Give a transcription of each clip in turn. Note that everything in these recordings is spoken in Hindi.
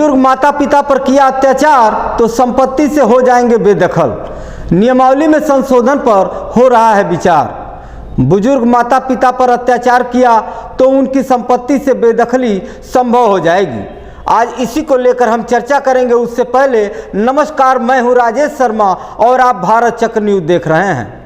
बुजुर्ग माता पिता पर किया अत्याचार तो संपत्ति से हो जाएंगे बेदखल। नियमावली में संशोधन पर हो रहा है विचार। बुजुर्ग माता पिता पर अत्याचार किया तो उनकी संपत्ति से बेदखली संभव हो जाएगी। आज इसी को लेकर हम चर्चा करेंगे। उससे पहले नमस्कार, मैं हूं राजेश शर्मा और आप भारत चक्र न्यूज देख रहे हैं।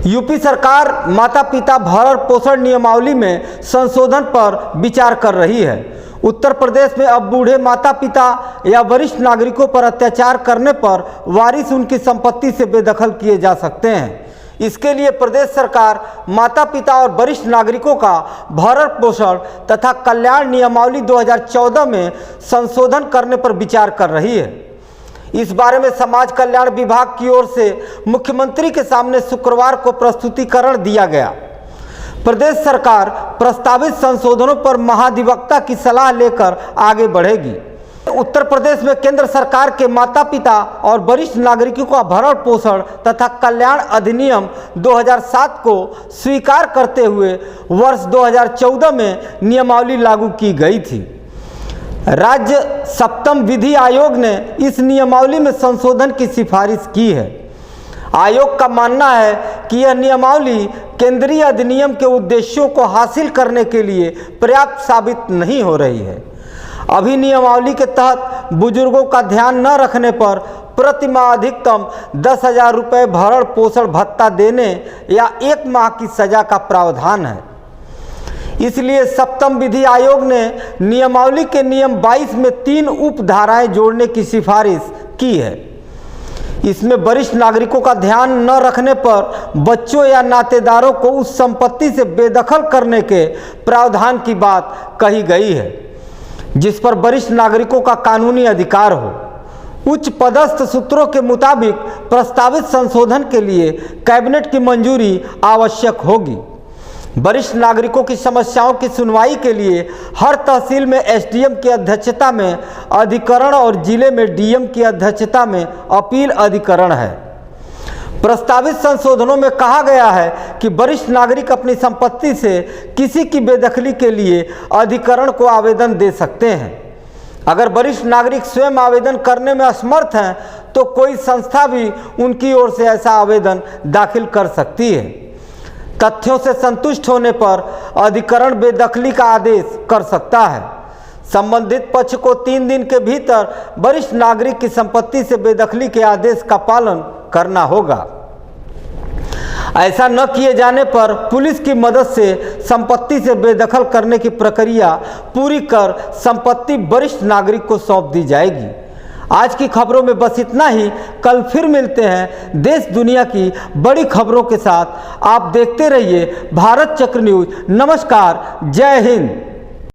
यूपी सरकार माता पिता भरण पोषण नियमावली में संशोधन पर विचार कर रही है। उत्तर प्रदेश में अब बूढ़े माता पिता या वरिष्ठ नागरिकों पर अत्याचार करने पर वारिस उनकी संपत्ति से बेदखल किए जा सकते हैं। इसके लिए प्रदेश सरकार माता पिता और वरिष्ठ नागरिकों का भरण पोषण तथा कल्याण नियमावली 2014 में संशोधन करने पर विचार कर रही है। इस बारे में समाज कल्याण विभाग की ओर से मुख्यमंत्री के सामने शुक्रवार को प्रस्तुतिकरण दिया गया। प्रदेश सरकार प्रस्तावित संशोधनों पर महाधिवक्ता की सलाह लेकर आगे बढ़ेगी। उत्तर प्रदेश में केंद्र सरकार के माता पिता और वरिष्ठ नागरिकों का भरण पोषण तथा कल्याण अधिनियम 2007 को स्वीकार करते हुए वर्ष 2014 में नियमावली लागू की गई थी। राज्य सप्तम विधि आयोग ने इस नियमावली में संशोधन की सिफारिश की है। आयोग का मानना है कि यह नियमावली केंद्रीय अधिनियम के उद्देश्यों को हासिल करने के लिए पर्याप्त साबित नहीं हो रही है। अभी नियमावली के तहत बुजुर्गों का ध्यान न रखने पर प्रति माह अधिकतम 10,000 रुपये भरण पोषण भत्ता देने या 1 माह की सजा का प्रावधान है। इसलिए सप्तम विधि आयोग ने नियमावली के नियम 22 में 3 उपधाराएं जोड़ने की सिफारिश की है। इसमें वरिष्ठ नागरिकों का ध्यान न रखने पर बच्चों या नातेदारों को उस संपत्ति से बेदखल करने के प्रावधान की बात कही गई है जिस पर वरिष्ठ नागरिकों का कानूनी अधिकार हो। उच्च पदस्थ सूत्रों के मुताबिक प्रस्तावित संशोधन के लिए कैबिनेट की मंजूरी आवश्यक होगी। वरिष्ठ नागरिकों की समस्याओं की सुनवाई के लिए हर तहसील में एसडीएम की अध्यक्षता में अधिकरण और जिले में डीएम की अध्यक्षता में अपील अधिकरण है। प्रस्तावित संशोधनों में कहा गया है कि वरिष्ठ नागरिक अपनी संपत्ति से किसी की बेदखली के लिए अधिकरण को आवेदन दे सकते हैं। अगर वरिष्ठ नागरिक स्वयं आवेदन करने में असमर्थ हैं तो कोई संस्था भी उनकी ओर से ऐसा आवेदन दाखिल कर सकती है। तथ्यों से संतुष्ट होने पर अधिकरण बेदखली का आदेश कर सकता है। संबंधित पक्ष को 3 दिन के भीतर वरिष्ठ नागरिक की संपत्ति से बेदखली के आदेश का पालन करना होगा। ऐसा न किए जाने पर पुलिस की मदद से संपत्ति से बेदखल करने की प्रक्रिया पूरी कर संपत्ति वरिष्ठ नागरिक को सौंप दी जाएगी। आज की खबरों में बस इतना ही। कल फिर मिलते हैं देश दुनिया की बड़ी खबरों के साथ। आप देखते रहिए भारत चक्र न्यूज। नमस्कार, जय हिंद।